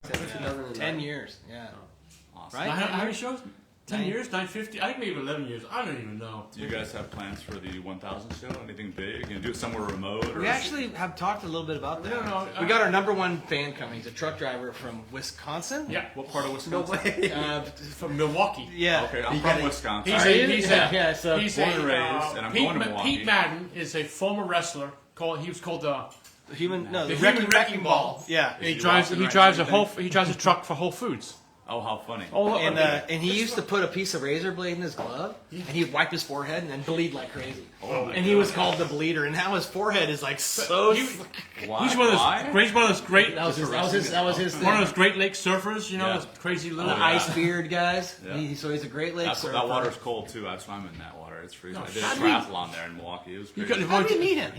Since 10 years, yeah. Awesome. Right? How many shows? 10 years? 950? I think maybe 11 years. I don't even know. Do you guys have plans for the 1000 show? Anything big? You do it somewhere remote? Or We actually have talked a little bit about that. No, we got our #1 fan coming. He's a truck driver from Wisconsin. Yeah. What part of No Wisconsin? way. From Milwaukee. Yeah. Okay, I'm from Wisconsin. He's Are you? he's Yeah, so he's born and raised, and I'm going to Milwaukee. Pete Madden is a former wrestler. He was called the the human wrecking ball. Yeah. He he drives walking a truck for Whole Foods. Oh, how funny. And he used to put a piece of razor blade in his glove, and he'd wipe his forehead and then bleed like crazy. Oh, and he was called the bleeder, and now his forehead is like so. Why? He's one of those great. That was his thing. One of those Great Lakes surfers, Yeah. those crazy little Ice beard guys. Yeah. So he's a Great Lakes surfer. That water's cold too. I swam in that water. It's freezing. I did a how do you- triathlon there in Milwaukee. It was You great. got- How did you meet him?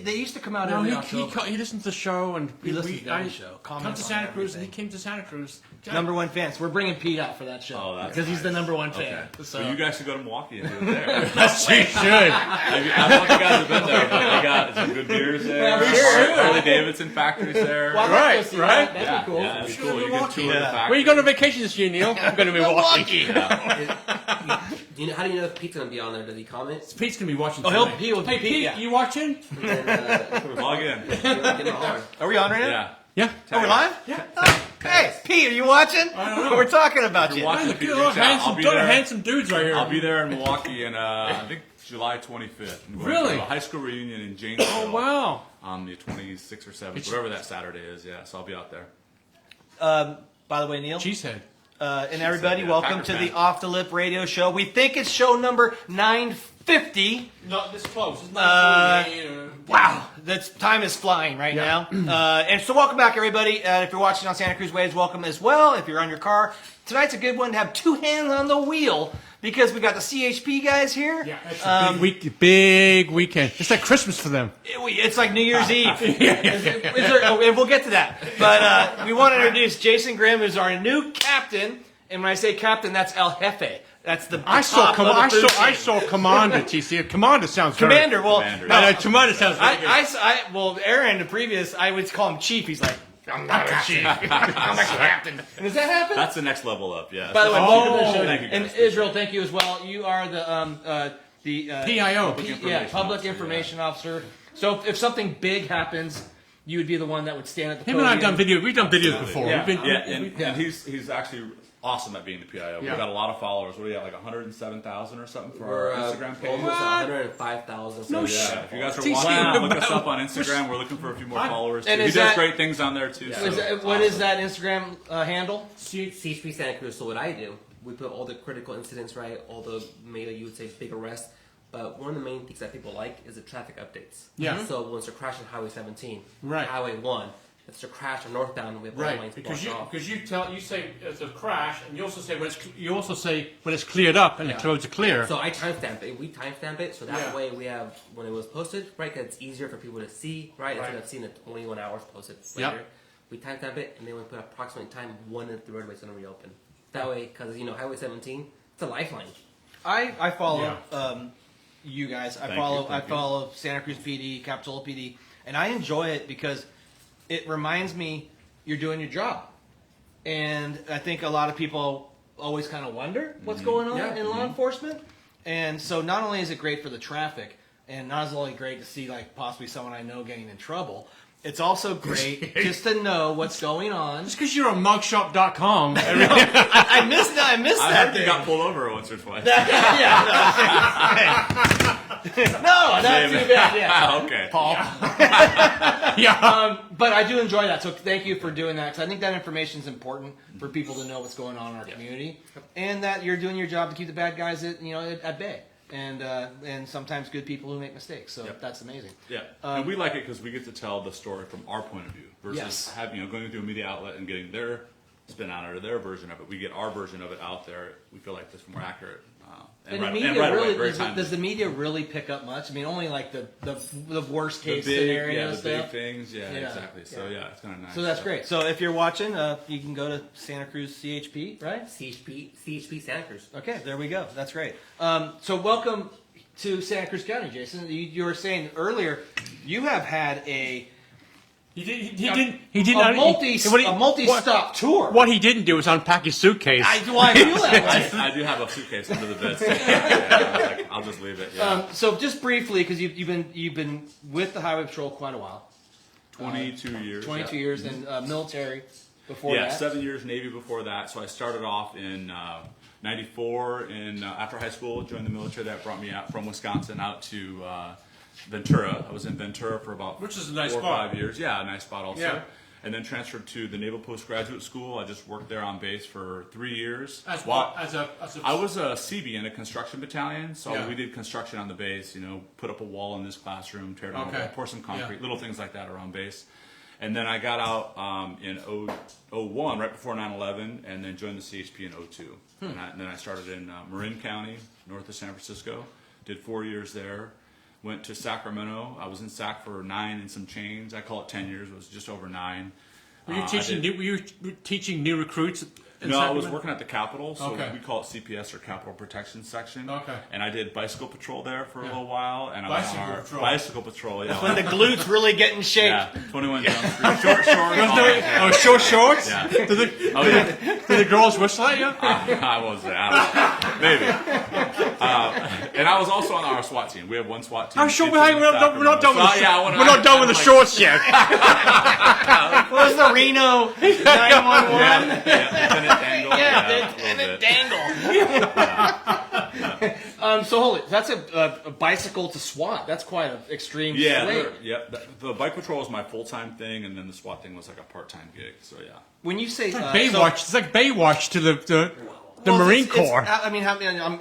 They used to come out every October. he listens to the show and He listens to every show. Come Comments to on Santa Cruz, and he everything. came to Santa Cruz. #1 fans. We're bringing Pete out for that show. Oh, that's because he's the nice. #1 Okay. fan. So you guys should go to Milwaukee and do it there. Yes, you should. I don't know if you guys have been there, but they got some good beers there. Yeah, I'm sure. Harley Davidson factories there. Well, I'd like to Right, go see right. that. That'd be cool. Yeah, that'd be Sure, cool. You can Milwaukee. tour the Yeah. factory. Where you going on vacation this year, Neil? I'm going to Milwaukee. How do you know if Pete's gonna be on there? Does he comment? Pete's going to be watching. Oh, tonight. he will be Hey, Pete, Pete, yeah. you watching? And then, Log in. give him a holler. Are we on right now? Yeah. Yeah. Oh, we're live? Yeah. Hey, Pete, are you watching? We're talking about If you. you're watching, Look Pete, at reach those out. I'll be there. handsome dudes right here. I'll be there in Milwaukee in I think July 25th. We're going Really? to a high school reunion in Janesville. Oh, wow. On the 26th or 7th, whatever that Saturday is. Yeah, so I'll be out there. By the way, Neil, Cheesehead. and everybody, yeah, welcome Packer to fan. the Off the Lip radio show. We think it's show number 950. Not this close. It's Wow, that's time is flying right now. And so welcome back, everybody. If you're watching on Santa Cruz Waves, welcome as well. If you're on your car, tonight's a good one to have two hands on the wheel because we got the CHP guys here. Yeah, it's a big weekend. It's like Christmas for them. It's like New Year's Eve. And we'll get to that. But we want to introduce Jason Grimm, who's our new captain. And when I say captain, that's El Jefe. That's the I top of the food I chain. saw Commander, TC. Commander sounds very- Commander. Well, Commander. No, Commander sounds very good. well, Aaron, the previous, I would call him chief. He's like, I'm not a chief. I'm a captain. And does that happen? That's the next level up, yeah. By the way, welcome to the show. Thank you, And guys. Israel, thank you as well. You are the PIO. public information officer. So if something big happens, you would be the one that would stand at the Him podium. and I have done video. We've done videos before. Yeah. We've been, Yeah, and he's actually awesome at being the PIO. We've Yeah. got a lot of followers. What do you have, like 107,000 or something for We're our Instagram page? almost 105,000. No so shit. Yeah, if you guys are TC, watching, look us wow. up on Instagram. We're looking for a few more followers. And Too. He is does that- great things on there too. Yeah. So Is that, it's what awesome. is that Instagram handle? CHP Santa Cruz. So what I do, we put all the critical incidents, right? All the maybe you would say big arrests. But one of the main things that people like is the traffic updates. Yeah. So once they're crashing Highway 17, Right. Highway 1, if it's a crash or northbound, we have all Right, lanes because blocked off. you say it's a crash, and you also say when it's cleared up and the roads are clear. So I timestamp it. We timestamp it, so that Yeah. way we have when it was posted, right? Because it's easier for people to see, right? Instead of seeing it 21 hours posted Yep. later. We timestamp it, and then we put approximate time when the roadway's going to reopen. That way, because Highway 17, it's a lifeline. I follow you guys. I Thank you. follow Santa Cruz PD, Capitola PD, and I enjoy it because it reminds me you're doing your job. And I think a lot of people always kind of wonder what's going on Yeah. in law enforcement. And so not only is it great for the traffic, and not only great to see like possibly someone I know getting in trouble, it's also great just to know what's going on. Just because you're on mugshop.com, I missed that. I that heard you thing. got pulled over once or twice. No, not too bad. Yeah. Okay. Paul. yeah. But I do enjoy that, so thank you for doing that. Because I think that information is important for people to know what's going on in our community, and that you're doing your job to keep the bad guys at bay, and sometimes good people who make mistakes. So that's amazing. Yeah, and we like it because we get to tell the story from our point of view versus Yes. having going to a media outlet and getting their spin on it or their version of it. We get our version of it out there. We feel like that's more accurate. And right, the media and right really away, very does, timely. does the media really pick up much? I mean, only like the worst the case big, scenario the stuff. big things, Yeah. exactly. So it's kind of nice. So that's great. So if you're watching, you can go to Santa Cruz CHP, right? CHP Santa Cruz. Okay, there we go. That's great. So welcome to Santa Cruz County, Jason. You were saying earlier you have had a He didn't. A multi-stop tour. What he didn't do was unpack his suitcase. I feel that way. I do have a suitcase under the bed. Yeah, I'll just leave it. Yeah. So just briefly, because you've been with the Highway Patrol quite a while. 22 years. 22 years in military before Yeah, that. 7 years Navy before that. So I started off in '94 after high school, joined the military. That brought me out from Wisconsin out to Ventura. I was in Ventura for about Which is a nice 4 or spot. 5 years. Yeah, a nice spot also. Yeah. And then transferred to the Naval Postgraduate School. I just worked there on base for 3 years. As While- what? As a I was a CB in a construction battalion, so Yeah. we did construction on the base. Put up a wall in this classroom, tear down a Okay. wall, pour some concrete, Yeah. little things like that around base. And then I got out in 01, right before 9/11, and then joined the CHP in 02. And then I started in Marin County, north of San Francisco. Did 4 years there. Went to Sacramento. I was in Sac for 9 and some change. I call it 10 years. It was just over 9. Were you teaching new recruits? in No, I was Sacramento? working at the Capitol, so Okay. we call it CPS or Capital Protection Section. Okay. And I did bicycle patrol there for a little while, and I Bicycle was on our patrol. bicycle patrol. Yeah, When the glutes really get in shape. yeah, 21 Jump Street, short. Oh, short shorts? Yeah. Did Oh yeah, the girls whistle at you? I was maybe. And I was also on our SWAT team. We have one SWAT team. I'm sure It's we're in not done with the, Sacramento. So, yeah, we're not done with the shorts yet. What was the Reno 911? Yeah, Lieutenant Dangle. Yeah, a little Lieutenant bit. Dangle. So hold it. That's a bicycle to SWAT. That's quite an extreme Yeah, swing. the bike patrol was my full-time thing, and then the SWAT thing was like a part-time gig. So yeah. When you say Baywatch. It's like Baywatch to the Well, Marine it's- Corps. I'm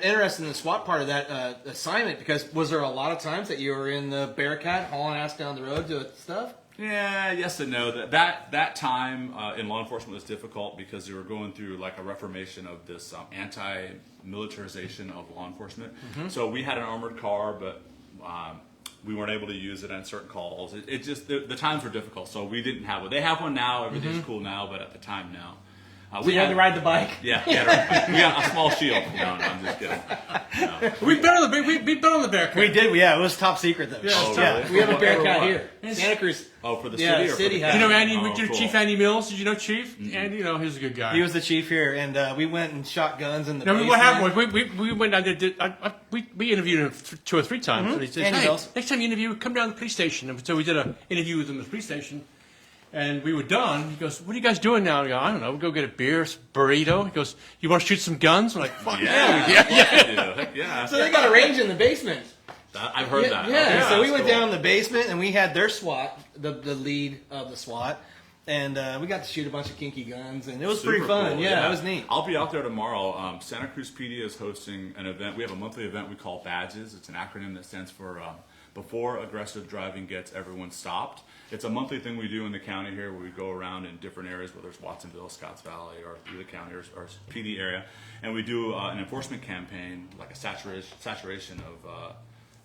interested in the SWAT part of that assignment because was there a lot of times that you were in the Bearcat hauling ass down the road doing stuff? Yeah, yes and no. That time in law enforcement was difficult because they were going through like a reformation of this anti-militarization of law enforcement. So we had an armored car, but we weren't able to use it on certain calls. It just the times were difficult, so we didn't have one. They have one now. Everything's cool now, but at the time, no. We had to ride the bike. Yeah, we got a small shield. No, I'm just kidding. No. We've been on the Bearcat. We did. Yeah, it was top secret though. Yeah, really? We have a Bearcat What? here. Santa Cruz. Oh, for the Yeah, city or city for the has- You know county? Andy, Oh, cool. Chief Andy Mills? Did you know Chief? Andy, he's a good guy. He was the chief here, and we went and shot guns in the. No, what basement. happened was we went down there. We interviewed him 2 or 3 times. And he said, Andy "Hey, Mills. next time you interview, come down to the police station." And so we did an interview with him at the police station, and we were done. He goes, "What are you guys doing now?" I go, "I don't know. We'll go get a beer, burrito." He goes, "You want to shoot some guns?" We're like, "Fuck yeah, Yeah. So they got a range in the basement. I've heard that. Yeah, Okay, so we that's went cool. down the basement and we had their SWAT, the lead of the SWAT, and we got to shoot a bunch of kinky guns, and it was pretty Super fun. cool, Yeah, it was neat. I'll be out there tomorrow. Santa Cruz PD is hosting an event. We have a monthly event we call Badges. It's an acronym that stands for Before Aggressive Driving Gets Everyone Stopped. It's a monthly thing we do in the county here where we go around in different areas, whether it's Watsonville, Scotts Valley, or through the county or PD area, and we do an enforcement campaign, like a saturation of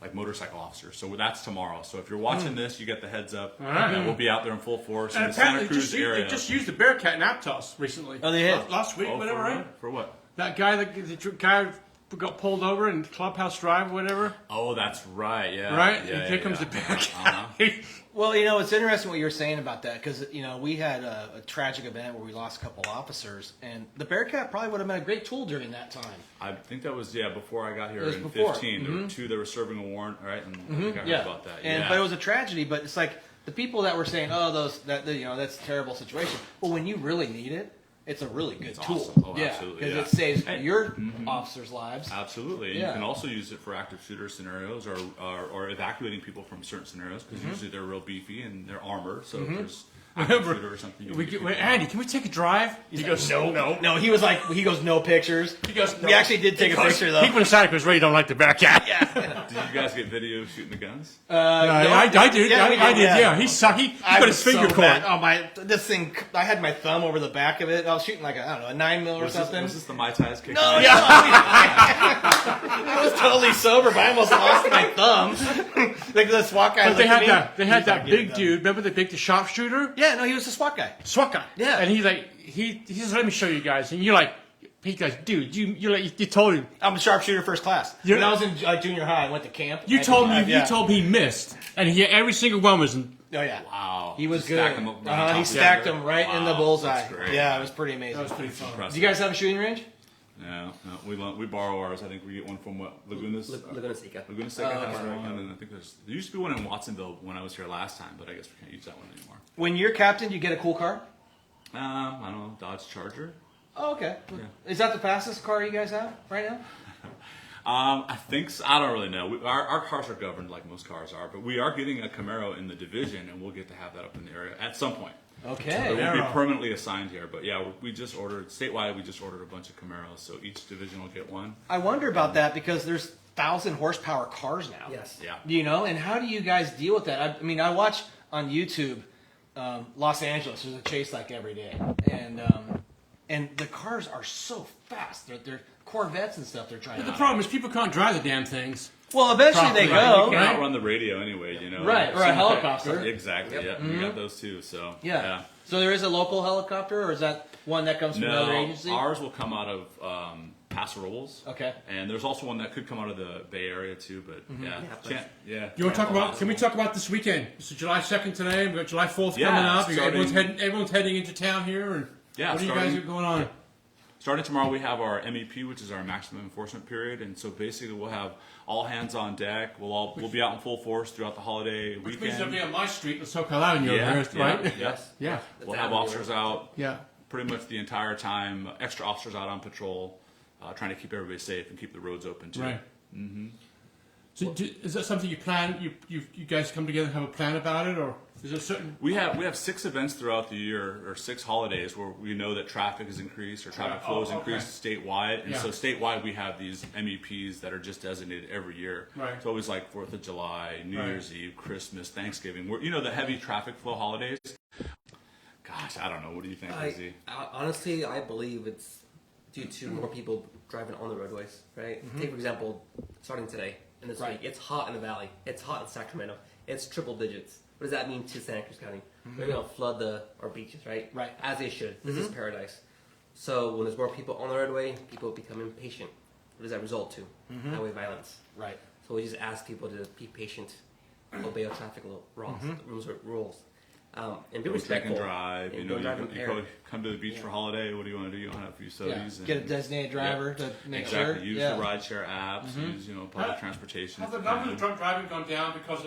like motorcycle officers. So that's tomorrow. So if you're watching this, you get the heads up. right. We'll be out there in full force in And the Santa apparently, Cruz area. they just used the Bearcat in Aptos recently. Oh, they did? Last week, Oh, whatever, right? For what? That guy, the guy got pulled over in Clubhouse Drive, or whatever. Oh, that's right. Yeah. Right? Yeah, Here yeah, comes yeah. the Bearcat. Uh-huh. Well, it's interesting what you were saying about that because we had a tragic event where we lost a couple officers, and the Bearcat probably would have been a great tool during that time. I think that was before I got here It was in before. 15. There were 2 that were serving a warrant, right? And I think I heard about that. And Yeah. but it was a tragedy. But it's like the people that were saying, "Oh, that's a terrible situation." Well, when you really need it, it's a really good tool. awesome. Oh, yeah, absolutely, because yeah. it saves your officers' lives. Absolutely. And Yeah. you can also use it for active shooter scenarios or evacuating people from certain scenarios because usually they're real beefy and they're armored. So if there's active shooter or something, you can get people Andy, can we take a drive? He goes, no. No, he was like, he goes, no pictures. He goes, We actually did take a picture though. People in Santa Cruz really don't like the Bearcat. Did you guys get video of shooting the guns? I did. Yeah, we I did, did. yeah. Yeah, he I got was his finger so caught. bad. Oh this thing! I had my thumb over the back of it. I was shooting like a 9mm or Was something. this the Mai Tais kicking? No, in? yeah. I was totally sober, but I almost lost my thumb. Like the SWAT guy. But they looked had at me. they had He's that like, "Get it big done." dude. Remember the sharpshooter? Yeah, no, he was a SWAT guy. SWAT guy. Yeah. And he says, "Let me show you guys." And you're like, he goes, "Dude, you told him." I'm a sharpshooter first class. You're- When I was in junior high, I went to camp. You I told had me to- you told me he missed, and every single one was Oh yeah. Wow. He was Just good. stack 'em up right on He top stacked together. them right in the Wow, bullseye. that's great. Yeah, it was pretty amazing. That was pretty fun. Impressive. Do you guys have a shooting range? No, we borrow ours. I think we get one from Laguna Seca. Laguna Seca. Laguna Seca has right. one, and I think there used to be one in Watsonville when I was here last time, but I guess we can't use that one anymore. When you're captain, you get a cool car? I don't know, Dodge Charger. Oh, okay. Yeah. Is that the fastest car you guys have right now? I think so. I don't really know. Our cars are governed like most cars are, but we are getting a Camaro in the division, and we'll get to have that up in the area at some point. It Okay. won't be permanently assigned here, but yeah, we just ordered statewide. We just ordered a bunch of Camaros, so each division will get one. I wonder about that because there's 1,000 horsepower cars now. Yes. Yeah. You know, and how do you guys deal with that? I mean, I watch on YouTube Los Angeles. There's a chase like every day, and the cars are so fast. They're Corvettes and stuff. They're trying The to. problem is people can't drive the damn things. Well, eventually they Properly. go. You can Right. outrun the radio anyway, you know. Right, or a helicopter. Exactly. Yep. Yeah, we got those too. So Yeah. So there is a local helicopter, or is that one that comes from another No, agency? ours will come out of Paso Robles. Okay. And there's also one that could come out of the Bay Area too, but yeah, yeah. You want to talk about? Can we talk about this weekend? It's July 2nd today. We've got July 4th Yeah, coming up. starting- Everyone's heading into town here. And Yeah, what do you starting- guys got going on? Starting tomorrow, we have our MEP, which is our maximum enforcement period, and so basically we'll have all hands on deck. We'll be out in full force throughout the holiday Which means they'll weekend. be on my street, the SoCal Avenue, Yeah, over there, right? yeah. Yes. Yeah. We'll have officers out Yeah. pretty much the entire time. Extra officers out on patrol, trying to keep everybody safe and keep the roads open too. Right. So is that something you plan? You guys come together and have a plan about it, or is there certain? We have 6 events throughout the year, or 6 holidays where we know that traffic is increased or traffic flow is increased statewide. And Yeah. so statewide we have these MEPs that are just designated every year. Right. It's always like 4th of July, New Right. Year's Eve, Christmas, Thanksgiving. The heavy traffic flow holidays. Gosh, I don't know. What do you think, Izzy? Honestly, I believe it's due to more people driving on the roadways, right? Take, for example, starting today and this week, it's hot in the valley. It's hot in Sacramento. It's triple digits. What does that mean to Santa Cruz County? They're going to flood our beaches, right? Right. As they should. This is paradise. So when there's more people on the roadway, people become impatient. What does that result to? Highway violence. Right. So we just ask people to be patient, obey our traffic rules. And be Go drink respectful. and drive. And You don't drive you impaired. come to the beach for holiday. What do you want to do? You want to have a few sodas. Get a and- designated driver to make exactly. sure. Use yeah. the rideshare apps. Use public transportation. Have the if you numbers of can. drunk driving gone down because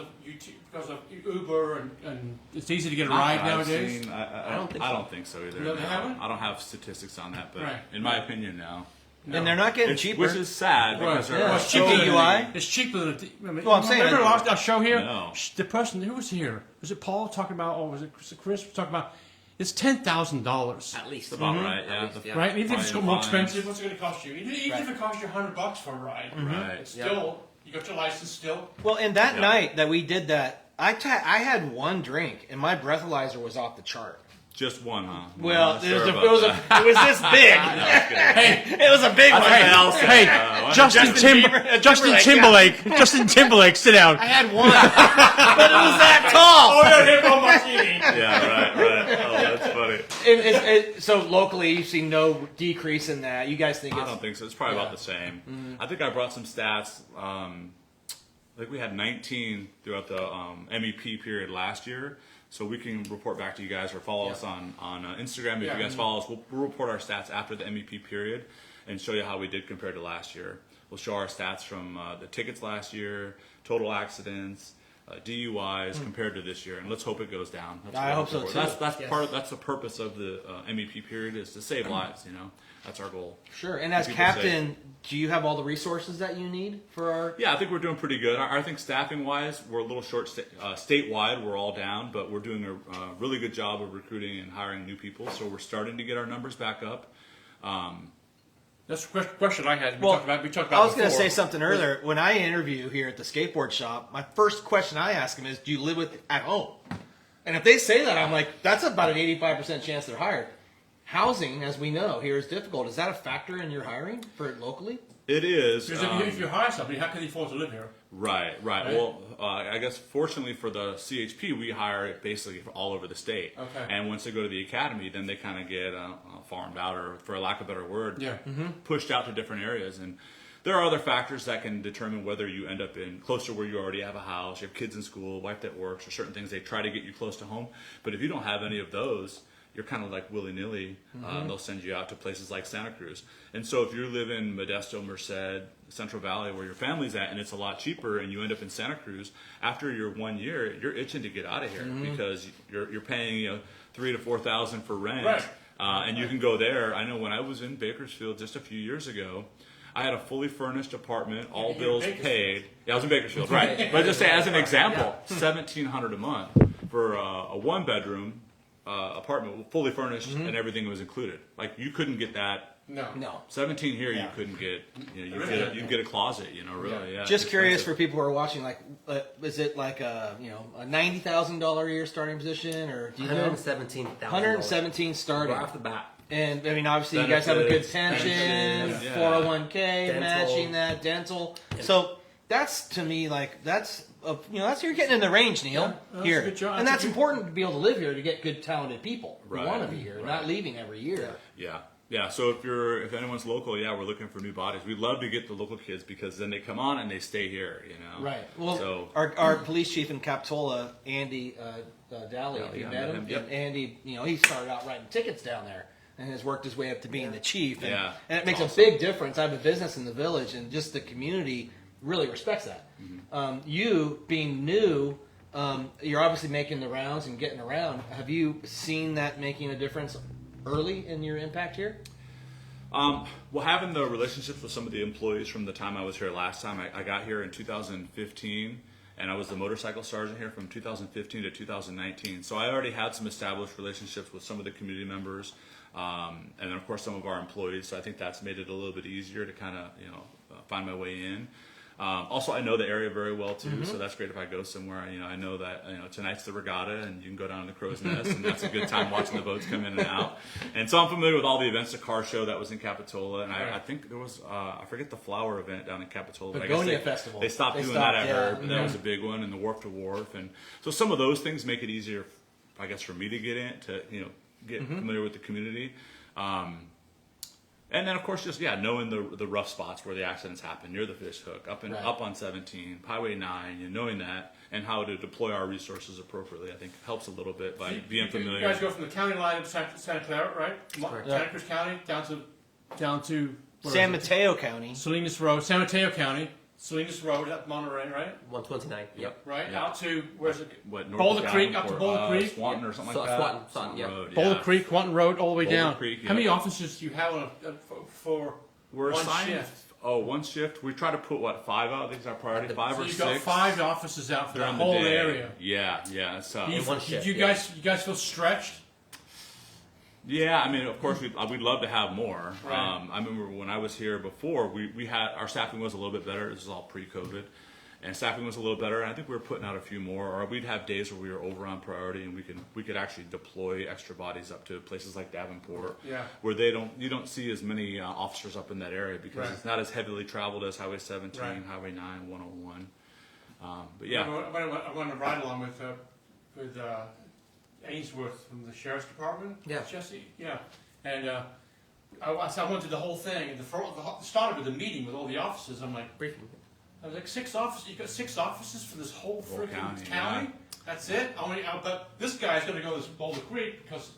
of Uber and it's easy to get a Not ride that I've nowadays? seen. I don't think I so. don't think so either. No, they haven't? I don't have statistics on that, but Right. in my opinion, no. And they're not getting It's- cheaper. which is sad because Right. there Yeah. are It's so cheaper many- DUI. It's cheaper than Well, I'm saying- remember our show here? No. The person who was here, was it Paul talking about, or was it Chris talking about? It's $10,000, At least. About right, yeah. least, yeah. right? And even if it's Fine more fines. expensive, what's it going to cost you? Even if it costs you $100 for a ride, Right. it's still you got your license still. Well, and that Yeah. night that we did that, I had one drink and my breathalyzer was off the chart. Just one, huh? Well, I'm not it sure was, about it was that. it was this big. Hey, It was a big one. hey, Justin Timberlake, Justin Timberlake, sit down. I had one, but it was that tall. Yeah, right. Oh, that's funny. So locally, you've seen no decrease in that. You guys think I it's don't think so. It's probably about the same. I think I brought some stats. I think we had 19 throughout the MEP period last year. So we can report back to you guys or follow us on Instagram. If Yeah. you guys follow us, we'll report our stats after the MEP period and show you how we did compared to last year. We'll show our stats from the tickets last year, total accidents, DUIs compared to this year, and let's hope it goes down. That's I what hope so, we're- too. That's Yes. that's the purpose of the MEP period is to save lives. That's our goal. Sure. And as People captain, do you have all the resources that you need for our? Yeah, I think we're doing pretty good. I think staffing-wise, we're a little short statewide. We're all down, but we're doing a really good job of recruiting and hiring new people. So we're starting to get our numbers back up. That's the question I had. We Well, talked about I was going to before. say something earlier. When I interview here at the skateboard shop, my first question I ask them is, "Do you live with at home?" And if they say that, I'm like, "That's about an 85% chance they're hired." Housing, as we know, here is difficult. Is that a factor in your hiring for locally? It is. Because if you hire somebody, how can they afford to live here? Right. Right? Well, I guess fortunately for the CHP, we hire basically all over the state. Okay. And once they go to the academy, then they kind of get farmed out, or for lack of a better word, Yeah. pushed out to different areas. And there are other factors that can determine whether you end up in close to where you already have a house, you have kids in school, wife that works, or certain things they try to get you close to home. But if you don't have any of those, you're kind of like willy-nilly. They'll send you out to places like Santa Cruz. And so if you live in Modesto, Merced, Central Valley, where your family's at, and it's a lot cheaper, and you end up in Santa Cruz, after your 1 year, you're itching to get out of here because you're paying $3,000 to $4,000 for rent, Right. And you can go there. I know when I was in Bakersfield just a few years ago, I had a fully furnished apartment, all bills paid. Yeah, I was in Bakersfield, right? But just say as an example, $1,700 a month for a one-bedroom apartment, fully furnished, and everything was included. Like you couldn't get that. No. 17 here, you couldn't get. You can get a closet. Really. Yeah. Just curious for people who are watching, like, is it like a $90,000 a year starting position, or do you know? $117,000. 117 starting Right off the bat. And I mean, obviously, you guys have a good pension, yeah. 401k, Dental. matching that, dental. So that's to me like that's you're getting in the range, Neil. that's here, a good job. and That's that's a good- important to be able to live here to get good, talented people who Right. want to be here, not leaving every year. Yeah. So if anyone's local, we're looking for new bodies. We'd love to get the local kids because then they come on and they stay here. Right. Well, So our police chief in Capitola, Andy Daly, if you Yeah, met him, met him, yep. and Andy, he started out writing tickets down there and has worked his way up to being the chief. And, Yeah, and it makes it's a big difference. I have a business in the village, and just the community really respects that. You being new, you're obviously making the rounds and getting around. Have you seen that making a difference early in your impact here? Well, having the relationships with some of the employees from the time I was here last time, I got here in 2015, and I was the motorcycle sergeant here from 2015 to 2019. So I already had some established relationships with some of the community members, and then of course some of our employees. So I think that's made it a little bit easier to kind of find my way in. Also, I know the area very well too, so that's great if I go somewhere. I know that tonight's the regatta, and you can go down to the Crow's Nest, and that's a good time watching the boats come in and out. And so I'm familiar with all the events. The car show that was in Capitola, and I think there was I forget the flower event down in Capitola. But I guess Begonia Festival. They stopped doing that. I heard, but that was a big one, and the Wharf to Wharf, and so some of those things make it easier, I guess, for me to get in to get familiar with the community. And then, of course, just knowing the rough spots where the accidents happen, near the fish hook, up on 17, Highway 9, knowing that, and how to deploy our resources appropriately, I think helps a little bit by being familiar. You guys go from the county line of Santa Clara, right? Santa Cruz County down to San Mateo County. Salinas Road, San Mateo County, Salinas Road up Monterey, right? 129. Yep. Right Yeah. out to where's it? What, North Boulder of Creek, up to Davenport, Boulder Creek, Swanton or something like that. Swanton, yeah. Road, Boulder yeah. Creek, Wanton Road, all the way Boulder down. Creek, How many yeah. officers do you have for We're one assigned, shift? one shift. We try to put 5 out. I think is our priority. 5 So or you've 6 got 5 officers out for that during the whole day. area. Yeah. It's tough. You, one shift, you yeah. guys feel stretched? Yeah, I mean, of course, we'd love to have more. Right. I remember when I was here before, we had our staffing was a little bit better. This is all pre-COVID, and staffing was a little better. And I think we were putting out a few more, or we'd have days where we were over on priority, and we could actually deploy extra bodies up to places like Davenport, Yeah. where you don't see as many officers up in that area because Right. it's not as heavily traveled as Highway 17, Right. Highway 9, 101. But yeah, I'm going to ride along with Ainsworth from the Sheriff's Department. Yeah. Jesse. Yeah. And I went through the whole thing. And the start of the meeting with all the officers, I'm like, Briefing. I was like, 6 officers? You got 6 officers for this whole Whole freaking county, county? yeah. That's it? But this guy's going to go to Boulder Creek because.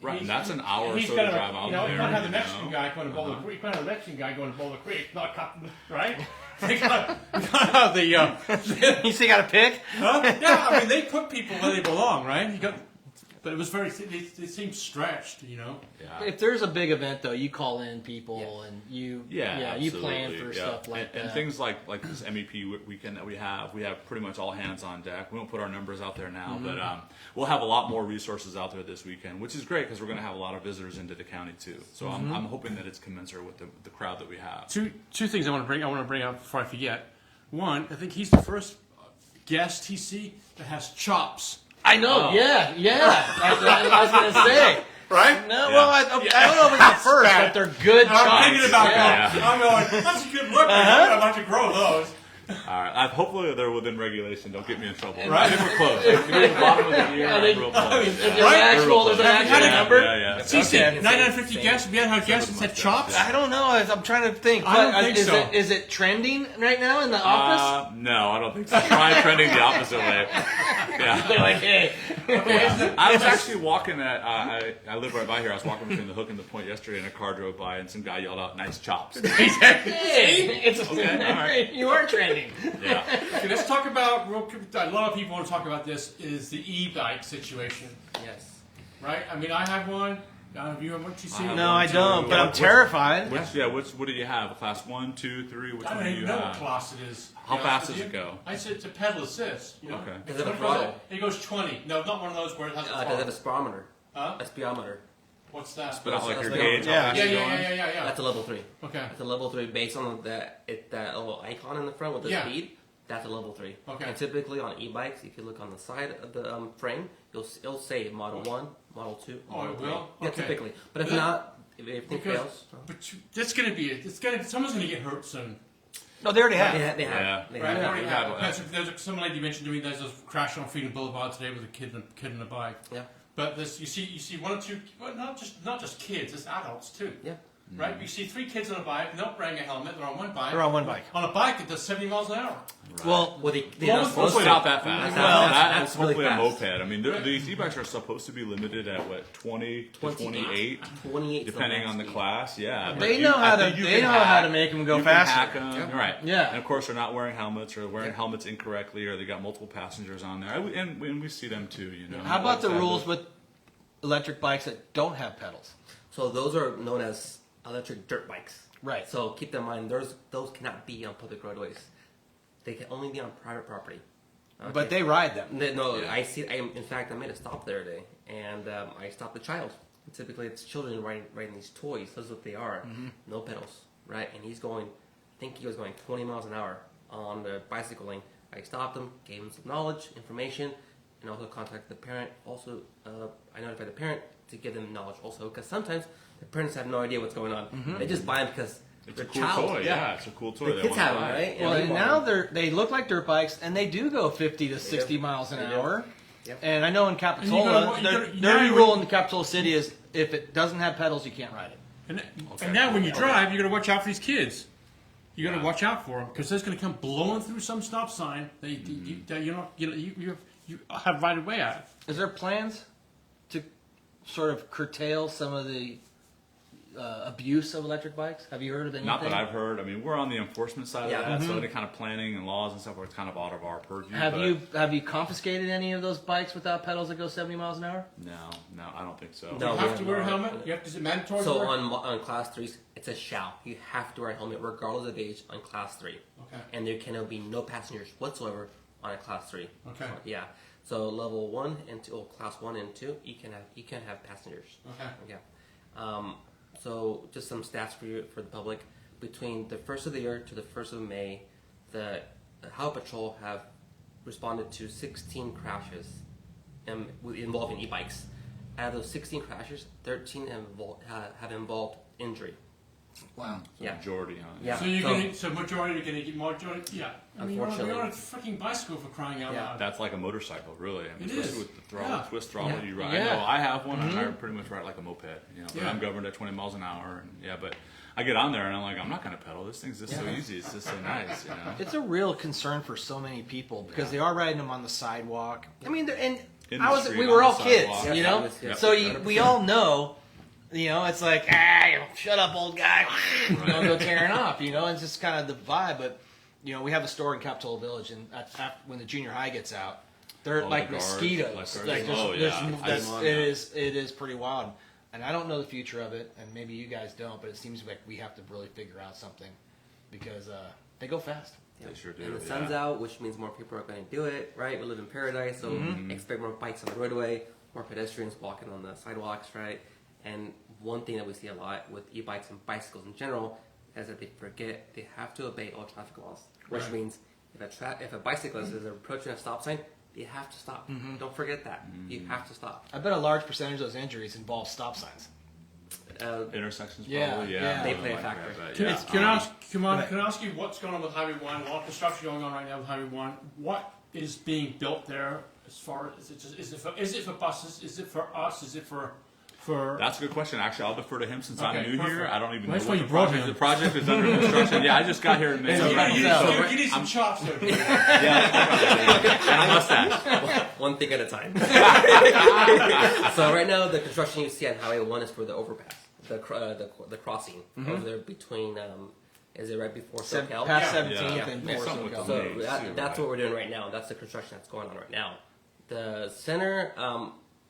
right. And that's an hour or he's so gonna, to drive out you know, there. You might have the you Mexican know? guy going to Boulder Creek. You might have the Mexican guy going to Boulder Creek. Not cutting, right? You gotta have the. You still got to pick? Huh? Yeah, I mean, they put people where they belong, right? But it was they seemed stretched, Yeah. If there's a big event, though, you call in people Yeah. and you Yeah, you plan for absolutely, yeah. stuff like that. And things like this MEP weekend that we have pretty much all hands on deck. We won't put our numbers out there now, but we'll have a lot more resources out there this weekend, which is great because we're going to have a lot of visitors into the county too. So I'm hoping that it's commensurate with the crowd that we have. Two things I want to bring up before I forget. One, I think he's the first guest TC that has chops. I know, Oh. yeah. That's what I was going to say. Right? No, Yeah. well, I don't know if it's the first, but they're good I'm chops. thinking about Yeah. that. I'm going, that's a good look. I'd like to grow those. All right. Hopefully they're within regulation. Don't get me in trouble. Right. I think we're close. Near the bottom of the year, we're real close. There's an actual number. Yeah. See, 950 guests. We had how guests had chops. I don't know. I'm trying to think. I don't think so. Is it trending right now in the office? No, I don't think so. Try trending the opposite way. Yeah. They're like, hey. I was actually walking at, I live right by here. I was walking between the Hook and the Point yesterday, and a car drove by, and some guy yelled out, "Nice chops." Hey, it's Okay, all right. You are trending. Yeah. Okay, let's talk about. A lot of people want to talk about this. Is the e-bike situation, Yes. right? I mean, I have one. Have you? What you see? have No, one, I too. don't, but I'm terrified. What do you have? Class 1, 2, 3? Which I one don't do you even know what have? class it is. How to be fast honest does with it you. go? I said it's a pedal assist. You know? Okay. Does it have a What goes throttle? It goes 20. No, not one of those where it has a Does it throttle. have a speedometer? Huh? A speedometer. What's that? But not like your That's gauge. yeah. how fast Yeah, you're yeah, going? yeah. That's a level 3. Okay. That's a level 3 based on that little icon in the front with the Yeah. speed. That's a level 3. Okay. And typically on e-bikes, if you look on the side of the frame, it'll say Model 1, Model 2, Oh, Model it 3. will? Yeah, Okay. typically. But if That- not, if everything Because, fails, that's gonna be it. Someone's gonna get hurt soon. No, they already they have. have. They Yeah. have. They Right? have. They already we have. have one. Some lady mentioned to me there's a crash on Freedom Boulevard today with a kid and a bike. Yeah. But you see one or two, well, not just kids, it's adults too. Yeah. Right? You see 3 kids on a bike, not wearing a helmet, they're on one bike. They're on one bike. On a bike it does 70 miles an hour. Well, Well, they're Well, not with- supposed Hopefully to. not that fast. Well, That's that's really hopefully a fast. moped. I mean, these e-bikes are supposed to be limited at what 20 to 28, 28 depending on the class. Yeah, but they you- know I how to. think you They can know how hack- to make them go you can faster. hack 'em, right? Yeah. And of course, they're not wearing helmets or wearing helmets incorrectly, or they got multiple passengers on there. And we see them too. You know. How about the Like that. rules with electric bikes that don't have pedals? So those are known as electric dirt bikes. Right. So keep in mind, those cannot be on public roadways. They can only be on private property. Okay? But they ride them. No, Yeah. in fact, I made a stop there today, and I stopped a child. And typically, it's children riding these toys. That's what they are. No pedals, right? And he's going. I think he was going 20 miles an hour on the bicycle lane. I stopped him, gave him some knowledge, information, and also contacted the parent. Also, I notified the parent to give them knowledge also, because sometimes the parents have no idea what's going on. They just buy them because It's they're a cool child. toy. Yeah, it's a cool toy. The They kids wanna have them, buy. right? Well, And and we now want they look like dirt bikes, and they do go 50 to 60 miles an They do. hour. Yep. And I know in Capitola, gotta- their now new you- rule in the Capitola City is if it doesn't have pedals, you can't ride it. And now when you drive, you got to watch out for these kids. You got to watch out for them because they're going to come blowing through some stop sign that you have right away at. Is there plans to sort of curtail some of the abuse of electric bikes? Have you heard of anything? Not that I've heard. I mean, we're on the enforcement side Yeah. of that, so any kind of planning and laws and stuff are kind of out of our purview. Have but you confiscated any of those bikes without pedals that go 70 miles an hour? No, I don't think so. No. You have to wear a no. helmet. You have to. Is it mandatory? So to wear? on class 3s, it's a shall. You have to wear a helmet regardless of age on class 3. Okay. And there can be no passengers whatsoever on a class 3. Okay. Yeah. So level 1 and 2, class 1 and 2, you can have passengers. Okay. Yeah. So just some stats for the public. Between the 1st of the year to the 1st of May, the Highway Patrol have responded to 16 crashes involving e-bikes. Out of those 16 crashes, 13 have involved injury. Wow. Yeah. Majority on it. Yeah. So you're going to. So majority are going to get majority. Yeah. I mean, you're Unfortunately. on a freaking bicycle for crying out Yeah. loud. That's like a motorcycle, really. I mean, It especially is. with the throttle, Yeah. twist throttle Yeah. you ride. Yeah. I know I have one. I pretty much ride like a moped. You know, but Yeah. I'm governed at 20 miles an hour. And yeah, but I get on there and I'm like, I'm not going to pedal. This thing's just so easy. It's just so nice. You know. It's a real concern for so many people because they are riding them on the sidewalk. I mean, In the we street, were on all the kids, sidewalk. you Yeah, know. yeah. So we all know, you know, it's like, shut up, old guy, go tearing off. You know, it's just kind of the vibe. But you know, we have a store in Capitola Village, and when the junior high gets out, they're Oh, like the guards, mosquitoes. lifeguards. Like Oh, yeah. it is pretty wild. And I don't know the future of it, and maybe you guys don't, but it seems like we have to really figure out something because they go fast. They sure do. And the sun's out, which means more people are going to do it, right? We live in paradise, so expect more bikes on the roadway, more pedestrians walking on the sidewalks, right? And one thing that we see a lot with e-bikes and bicycles in general is that they forget they have to obey all traffic laws, which Right. means if a bicyclist is approaching a stop sign, they have to stop. Don't forget that. You have to stop. I bet a large percentage of those injuries involve stop signs. Intersections, Yeah, probably. yeah. Yeah, They play a like factor. that, Can, yeah. can I ask you what's going on with Highway 1? A lot of construction going on right now with Highway 1. What is being built there as far as, is it for buses? Is it for us? Is it for That's a good question. Actually, I'll defer to him since Okay, I'm new here. perfect. I don't even That's know why what you brought him. The project is under construction. Yeah, I just got here in May. you need some chops there. And a mustache. One thing at a time. So right now, the construction you see on Highway 1 is for the overpass, the crossing over there between. Is it right before SoCal? Past Yeah. 17th Yeah. and Yeah, before something with SoCal. the So Maze, too, that's right? what we're doing right now. That's the construction that's going on right now. The center,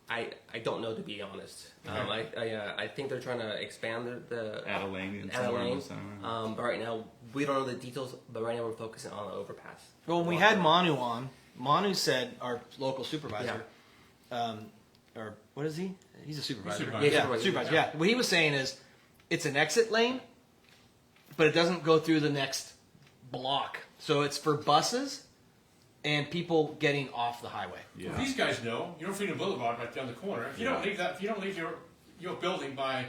I don't know, to be honest. I think they're trying to expand the Add a lane and add a somewhere in lane. the center. But right now we don't know the details. But right now we're focusing on the overpass. Well, when we had Manu on, Manu said, our local supervisor, or what is he? He's a supervisor. Supervisor. Yeah, Supervisor. supervisor. Yeah. What he was saying is, it's an exit lane, but it doesn't go through the next block. So it's for buses and people getting off the highway. Yeah. Well, these guys know. You're on Freedom Boulevard right down the corner. If you don't leave that, if you don't leave your building by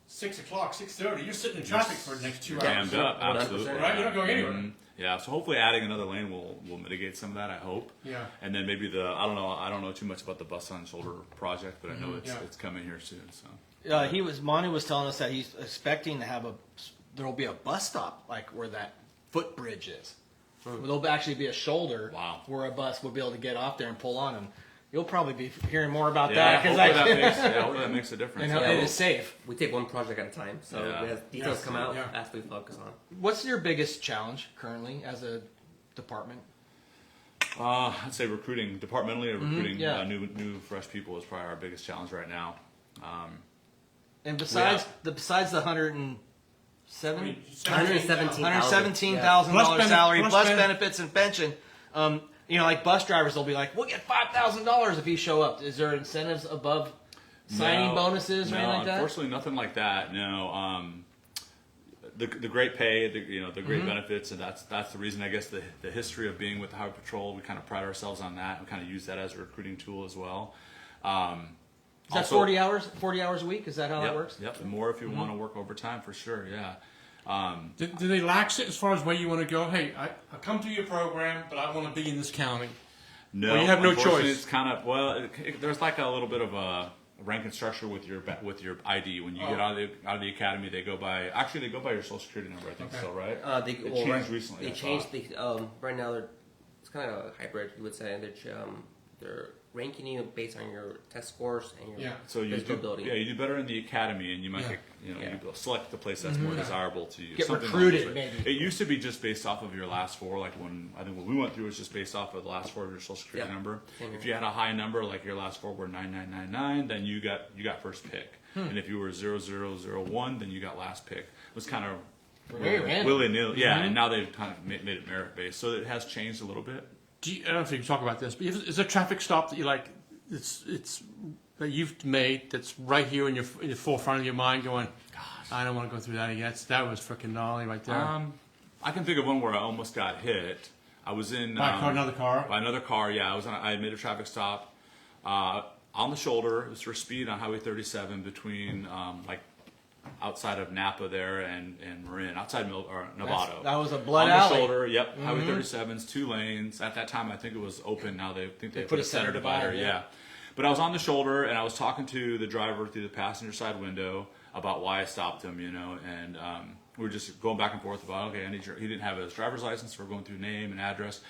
6 o'clock, 6:30, you're sitting in traffic for the next 2 hours. Jammed up, 100%. absolutely. Right? You're not going anywhere. Mhm. Yeah, so hopefully adding another lane will mitigate some of that, I hope. Yeah. And then maybe I don't know too much about the bus on shoulder project, but I know Yeah. it's coming here soon. So Manu was telling us that he's expecting to have there'll be a bus stop like where that footbridge is. There'll actually be a shoulder Wow. where a bus will be able to get off there and pull on, and you'll probably be hearing more about yeah, that hopefully that makes a difference. and Yeah. it is safe. We take one project at a time. So Yeah. as details come out, Yeah. that's what we focus on. What's your biggest challenge currently as a department? I'd say recruiting, departmentally, recruiting yeah. new fresh people is probably our biggest challenge right now. And besides the $117,000 Plus salary plus plus ben- benefits and pension, like bus drivers, they'll be like, "We'll get $5,000 if you show up." Is there incentives above signing bonuses or anything like that? Unfortunately, nothing like that. No. The great pay, the great benefits, and that's the reason, I guess, the history of being with the Highway Patrol. We kind of pride ourselves on that. We kind of use that as a recruiting tool as well. Is that 40 hours? 40 hours a week? Is that how that works? Yep. And more if you want to work overtime, for sure. Yeah. Do they lax it as far as where you want to go? Hey, I come to your program, but I want to be in this county. No, Well, you have no unfortunately, choice. It's kind of there's like a little bit of a ranking structure with your ID. When you get out of the academy, they go by your social security number. I think so, right? It changed recently, They I changed thought. right now. It's kind of a hybrid, you would say. They're ranking you based on your test scores and your So you physical do, ability. yeah, you do better in the academy, and you might Yeah. get, you select the place that's more desirable to you. Get Something recruited, like that. maybe. It used to be just based off of your last four. Like when we went through, it was just based off of the last four of your social security Yeah. number. Same here. If you had a high number, like your last four were 9999, then you got first pick. And if you were 0001, then you got last pick. It was kind of Very random. willy-nilly. Yeah, and now they've kind of made it merit-based, so it has changed a little bit. I don't know if you can talk about this, but is there a traffic stop that you like? It's that you've made that's right here in the forefront of your mind, going, I don't want to go through that again. That was freaking gnarly right there. I can think of one where I almost got hit. I was in By another car. By another car, yeah. I had made a traffic stop on the shoulder. It was for speed on Highway 37 between outside of Napa there and Marin, outside Novato. That was a blood on the alley. shoulder. Yep, Highway 37's 2 lanes. At that time, I think it was open. Now they put a center divider. Yeah. But I was on the shoulder and I was talking to the driver through the passenger side window about why I stopped him, and we were just going back and forth about, okay, he didn't have his driver's license, so we're going through name and address.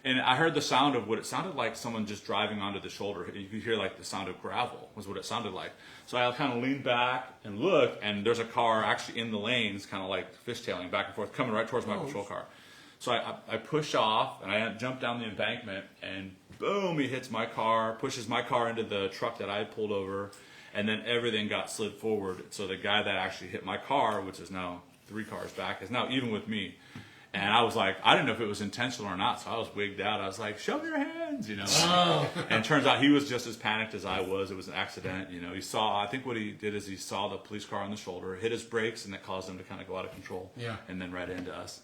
And I heard the sound of what it sounded like someone just driving onto the shoulder. You could hear like the sound of gravel was what it sounded like. So I kind of leaned back and looked, and there's a car actually in the lanes, kind of like fishtailing back and forth, coming right towards my patrol car. So I push off, and I jump down the embankment, and boom, he hits my car, pushes my car into the truck that I had pulled over, and then everything got slid forward. So the guy that actually hit my car, which is now 3 cars back, is now even with me. And I was like, I didn't know if it was intentional or not, so I was wigged out. I was like, show your hands, And it turns out he was just as panicked as I was. It was an accident, He saw, I think what he did is he saw the police car on the shoulder, hit his brakes, and that caused him to kind of go out of control. Yeah. And then right into us.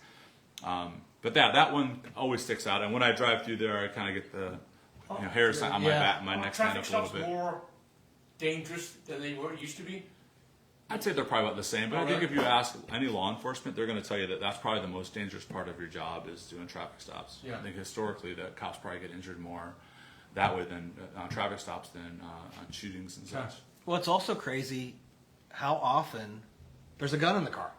But that one always sticks out. And when I drive through there, I kind of get the hairs on my back, my neck stand Traffic up a little stops bit. more dangerous than they used to be. I'd say they're probably about the same, but I think if you ask any law enforcement, they're going to tell you that that's probably the most dangerous part of your job is doing traffic stops. Yeah. I think historically that cops probably get injured more that way than on traffic stops than on shootings and such. Well, it's also crazy how often there's a gun in the car.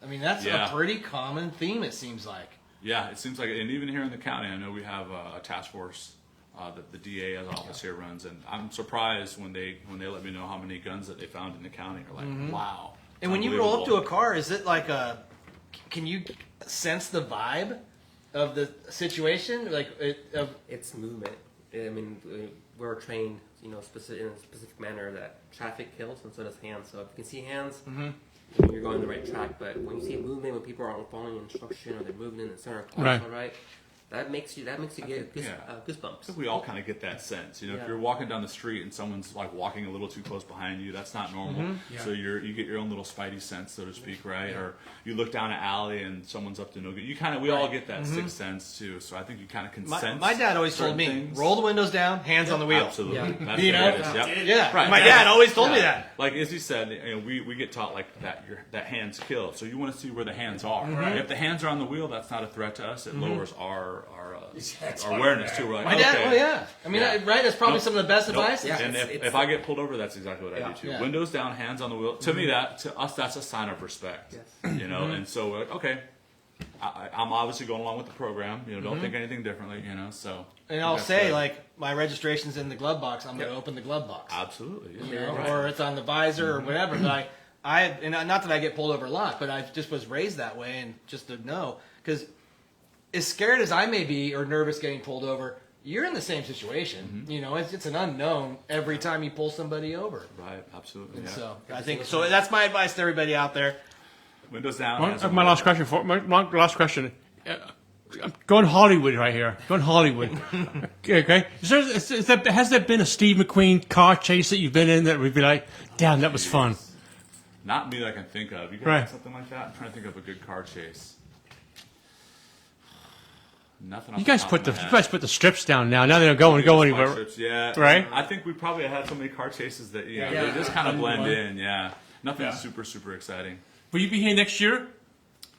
I mean, that's a pretty common theme, it seems like. Yeah, it seems like, and even here in the county, I know we have a task force that the DA's office here runs, and I'm surprised when they let me know how many guns that they found in the county. You're like, wow. And when you roll up to a car, is it like can you sense the vibe of the situation? Like It's movement. I mean, we're trained, you know, in a specific manner that traffic kills, and so does hands. So if you can see hands, you're going the right track. But when you see movement, when people aren't following instruction or they're moving in the center console, right? That makes you get goosebumps. I think we all kind of get that sense. You know, if you're walking down the street and someone's like walking a little too close behind you, that's not normal. So you get your own little spidey sense, so to speak, right? Or you look down an alley and someone's up to no good. We all get that sixth sense too. So I think you kind of can sense. My dad always told me, things. roll the windows down, hands on the wheel. Absolutely. Yeah. That's You the know? way it is. Yep. Yeah, Right. my dad always told me that. Like as you said, you know, we get taught like that hands kill. So you want to see where the hands are. If the hands are on the wheel, that's not a threat to us. It lowers our awareness too. We're like, My dad, okay. oh yeah. I mean, right? That's probably some of the best advice. Yeah. And if I get pulled over, that's exactly what I do too. Yeah. Windows down, hands on the wheel. To me, to us, that's a sign of respect. Yes. You know, and so okay, I'm obviously going along with the program. You know, don't think anything differently. You know, so. And I'll that's say, good. like, my registration's in the glove box. I'm going to open the glove box. Absolutely. Yeah. You know, Right. or it's on the visor or whatever. But and not that I get pulled over a lot, but I just was raised that way, and just to know, because as scared as I may be or nervous getting pulled over, you're in the same situation. You know, it's an unknown every time you pull somebody over. Right. Absolutely. And Yeah. so I think that's my advice to everybody out there. Windows down. hands on My the last wheel. question. My last question. I'm going Hollywood right here. Going Hollywood. Okay. Has there been a Steve McQueen car chase that you've been in that would be like, damn, that was fun? Not me that I can think of. You guys Right. have something like that? I'm trying to think of a good car chase. Nothing. You guys put the strips down now. Now they don't go anywhere. Trips, yeah. Right? I think we probably had so many car chases that they just kind of blend in. Yeah. Nothing super exciting. Will you be here next year?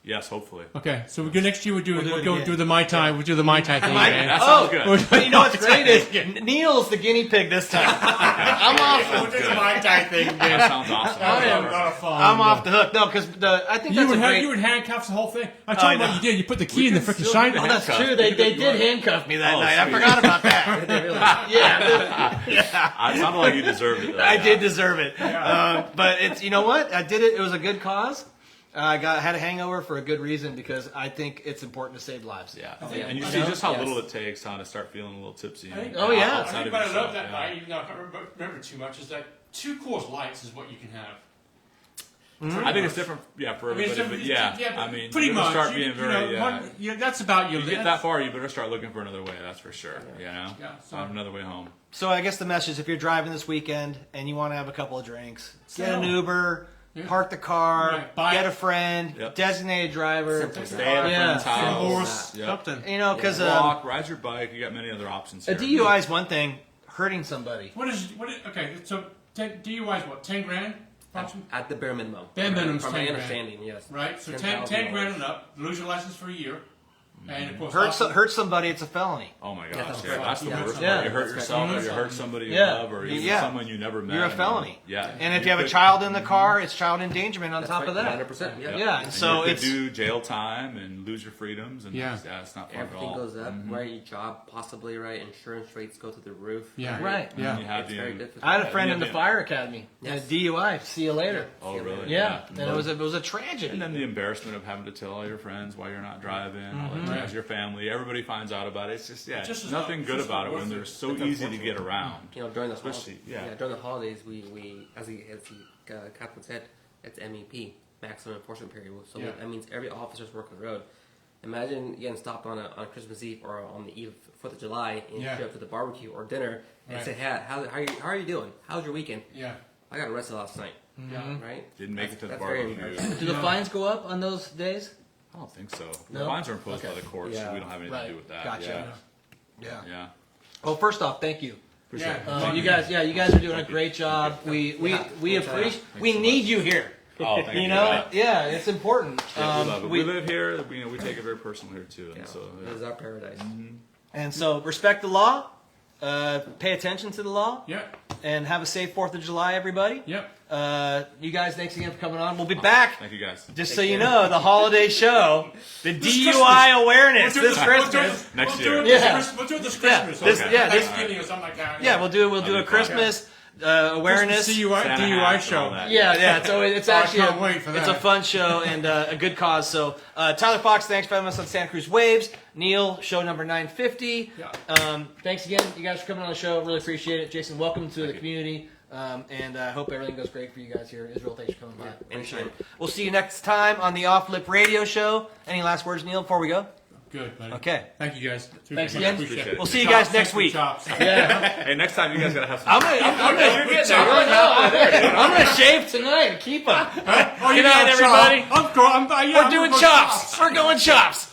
Yes, hopefully. Okay, so we go next year. We'll do it go again. do the Mai Tai. We'll do the Mai Tai thing. man. That sounds good. You know what's great is Neil's the guinea pig this time. I'm off. We'll do the Mai Tai thing. That sounds awesome. I'm off the hook. No, because I think that's a great. You would handcuff the whole thing. I told you what you did. You put the key in the can freaking still sign. do Oh, that's handcuff. true. They did handcuff me that Oh, night. I sweet. forgot about that. Yeah. It sounded like you deserved it. Though. I did deserve it. But it's, you know what? I did it. It was a good cause. I had a hangover for a good reason because I think it's important to save lives. Yeah. And you see just how little it takes to start feeling a little tipsy. Oh, yeah. I think what I love that night, even though I can't remember too much, is that 2 Coors Lights is what you can have. I think it's different, for I mean, everybody. it's But different, I mean, pretty you're gonna much. start being very. That's about your. You get that far, you better start looking for another way. That's for sure. You know, Yeah, so- find another way home. So I guess the message, if you're driving this weekend and you want to have a couple of drinks, get an Uber, park the car, Right. get a friend, Yep. designated driver. Stay at a friend's house. Horse, Yep. something. You know, because Walk, ride your bike. You got many other options. a Here. DUI is one thing, hurting somebody. Okay, so DUI is what, 10 grand? Approximately? At the bare minimum. Bare minimum's From 10 my grand. understanding, yes. Right, so 10 $10,000. grand and up, lose your license for a year, and of course, Hurt somebody, it's a felony. Oh my gosh, that's yeah, correct. that's the Yeah. worst Yeah. part. You hurt That's yourself, or correct. you hurt somebody you Yeah. love, or even Yeah. someone you never met. You're a felony. Yeah. And if you have a child in the car, it's child endangerment on top of that. 100%. Yeah. Yeah, and so you could it's do jail time and lose your freedoms, and Yeah. it's not fun at Everything all. goes up, right? Your job possibly, right? Insurance rates go to the roof. Yeah. Right. And Yeah. you have It's the, very difficult. I had a friend Yeah, in the yeah. fire academy. Yes. A DUI. See you later. Oh really? Yeah, and it was a tragedy. And then the embarrassment of having to tell all your friends why you're not driving, all that jazz, your family, everybody finds out about it. It's just, Just as nothing not- good just about not it when worth they're it. so It's easy to unfortunate. get around. You know, during the Especially, during the holidays, we as the captain said, it's MEP, maximum enforcement period. So Yeah. that means every officer's working the road. Imagine getting stopped on Christmas Eve or on the eve of 4th of July and you show up to the barbecue or dinner and Right. say, hey, how are you doing? How's your weekend? Yeah. I got arrested last night. Yeah. Right? Didn't make it to the That's very barbecue. embarrassing. Do the fines go up on those days? I don't think so. The No? fines are imposed by Okay. the courts, so Yeah. we don't have anything to do with that. Gotcha. Yeah. Yeah. Yeah. Well, first off, thank you Appreciate it. You guys are doing a great job. We appreciate. We need you here. Oh, thank you. You know, yeah, it's important. Yeah, we love it. We live here. We take it very personal here too, and so This is our paradise. And so respect the law. Pay attention to the law. Yep. And have a safe 4th of July, everybody. Yep. You guys, thanks again for coming on. We'll be back. Thank you guys. Just so you know, the holiday show, the DUI awareness this Christmas. Next year. We'll do it this Christmas. this- okay. yeah, this- Thanksgiving or something like that. Yeah, we'll do a Christmas awareness. DUI Santa DUI hats and all show. that. Yeah. So it's actually can't wait for it's that. a fun show and a good cause. So Tyler Fox, thanks for having us on Santa Cruz Waves. Neil, show number 950. Yeah. Thanks again, you guys, for coming on the show. Really appreciate it. Jason, welcome to the community. And I hope everything goes great for you guys here. Israel, thanks for coming by. Anytime. We'll see you next time on the Off Lip Radio Show. Any last words, Neil, before we go? Good, buddy. Okay. Thank you guys. Thanks again. Appreciate it. We'll see you guys next Chops, week. chops. Hey, next time you guys gotta have some. I'm gonna shave tonight and keep them. Oh, Good night, everybody. I'm We're doing chops. We're going chops.